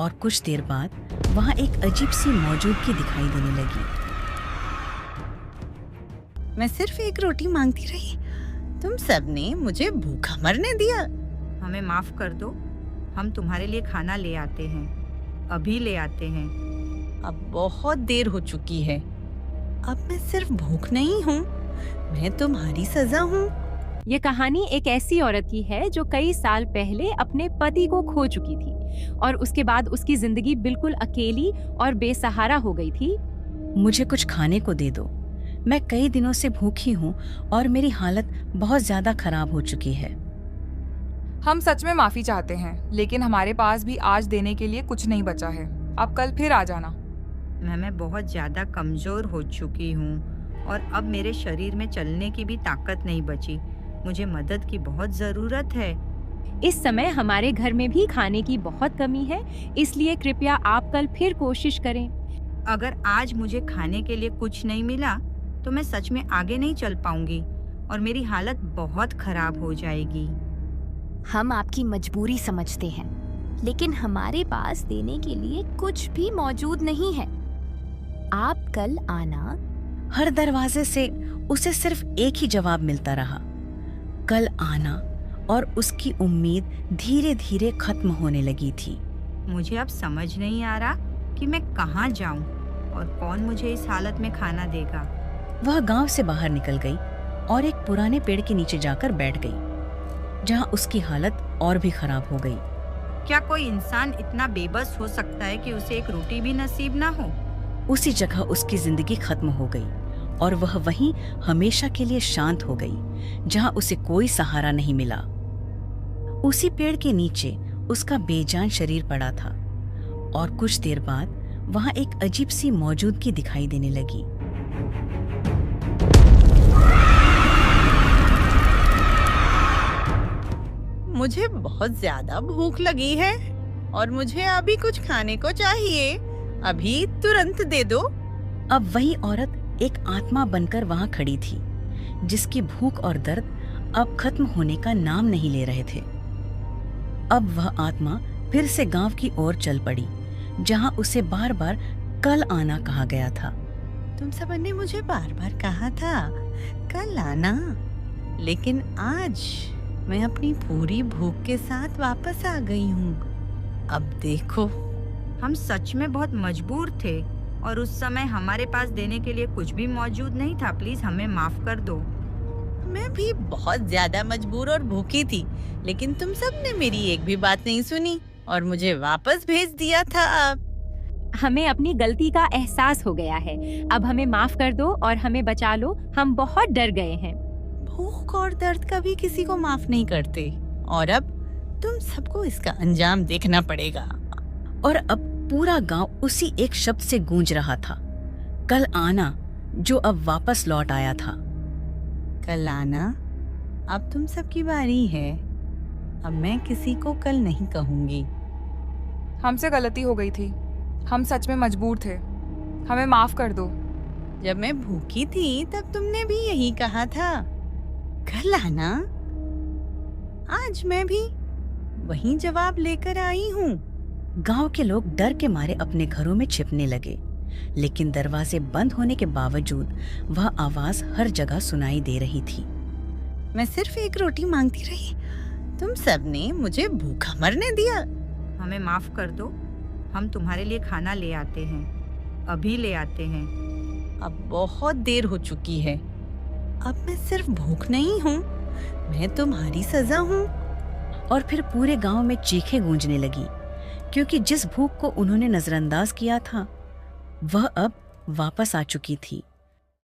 और कुछ देर बाद वहाँ एक अजीब सी मौजूदगी दिखाई देने लगी। मैं सिर्फ एक रोटी मांगती रही, तुम सबने मुझे भूखा मरने दिया। हमें माफ कर दो, हम तुम्हारे लिए खाना ले आते हैं, अभी ले आते हैं। अब बहुत देर हो चुकी है। अब मैं सिर्फ भूख नहीं हूँ, मैं तुम्हारी सजा हूँ। ये कहानी एक ऐसी औरत की है जो कई साल पहले अपने पति को खो चुकी थी और उसके बाद उसकी जिंदगी बिल्कुल अकेली और बेसहारा हो गई थी। मुझे कुछ खाने को दे दो, मैं कई दिनों से भूखी हूँ और मेरी हालत बहुत ज्यादा खराब हो चुकी है। हम सच में माफी चाहते हैं, लेकिन हमारे पास भी आज देने के लिए कुछ नहीं बचा है। आप कल फिर आ जाना। मैं बहुत ज्यादा कमजोर हो चुकी हूँ और अब मेरे शरीर में चलने की भी ताकत नहीं बची। मुझे मदद की बहुत जरूरत है। इस समय हमारे घर में भी खाने की बहुत कमी है, इसलिए कृपया आप कल फिर कोशिश करें। अगर आज मुझे खाने के लिए कुछ नहीं मिला तो मैं सच में आगे नहीं चल पाऊंगी और मेरी हालत बहुत खराब हो जाएगी। हम आपकी मजबूरी समझते हैं, लेकिन हमारे पास देने के लिए कुछ भी मौजूद नहीं है। आप कल आना। हर दरवाजे से उसे सिर्फ एक ही जवाब मिलता रहा, कल आना, और उसकी उम्मीद धीरे धीरे खत्म होने लगी थी। मुझे अब समझ नहीं आ रहा कि मैं कहाँ जाऊं और कौन मुझे इस हालत में खाना देगा। वह गांव से बाहर निकल गई और एक पुराने पेड़ के नीचे जाकर बैठ गई, जहां उसकी हालत और भी खराब हो गई। क्या कोई इंसान इतना बेबस हो सकता है कि उसे एक रोटी भी नसीब ना हो? उसी जगह उसकी जिंदगी खत्म हो गई और वह वहीं हमेशा के लिए शांत हो गई, जहां उसे कोई सहारा नहीं मिला। उसी पेड़ के नीचे उसका बेजान शरीर पड़ा था और कुछ देर बाद वहां एक अजीब सी मौजूदगी दिखाई देने लगी। मुझे बहुत ज्यादा भूख लगी है और मुझे अभी कुछ खाने को चाहिए। अभी तुरंत दे दो। अब वही औरत एक आत्मा बनकर वहां खड़ी थी, जिसकी भूख और दर्द अब खत्म होने का नाम नहीं ले रहे थे। अब वह आत्मा फिर से गांव की ओर चल पड़ी, जहां उसे बार बार कल आना कहा गया था। तुम सबने मुझे बार बार कहा था कल आना, लेकिन आज मैं अपनी पूरी भूख के साथ वापस आ गई हूँ। अब देखो, हम सच में बहुत मजबूर थे और उस समय हमारे पास देने के लिए कुछ भी मौजूद नहीं था। प्लीज हमें माफ कर दो। मैं भी बहुत ज्यादा मजबूर और भूखी थी, लेकिन तुम सबने मेरी एक भी बात नहीं सुनी और मुझे वापस भेज दिया था। अब हमें अपनी गलती का एहसास हो गया है। अब हमें माफ कर दो और हमें बचा लो, हम बहुत डर गए हैं। भूख और दर्द कभी किसी को माफ नहीं करते और अब तुम सबको इसका अंजाम देखना पड़ेगा। और अब पूरा गांव उसी एक शब्द से गूंज रहा था, कल आना, जो अब वापस लौट आया था। कल आना, अब तुम सबकी बारी है। अब मैं किसी को कल नहीं कहूंगी। हमसे गलती हो गई थी, हम सच में मजबूर थे, हमें माफ कर दो। जब मैं भूखी थी तब तुमने भी यही कहा था, कल आना। आज मैं भी वही जवाब लेकर आई हूँ। गांव के लोग डर के मारे अपने घरों में छिपने लगे, लेकिन दरवाजे बंद होने के बावजूद वह आवाज हर जगह सुनाई दे रही थी। मैं सिर्फ एक रोटी मांगती रही, तुम सबने मुझे भूखा मरने दिया। हमें माफ कर दो, हम तुम्हारे लिए खाना ले आते हैं, अभी ले आते हैं। अब बहुत देर हो चुकी है। अब मैं सिर्फ भूख नहीं हूँ, मैं तुम्हारी सजा हूँ। और फिर पूरे गांव में चीखें गूंजने लगी, क्योंकि जिस भूख को उन्होंने नजरअंदाज किया था वह अब वापस आ चुकी थी।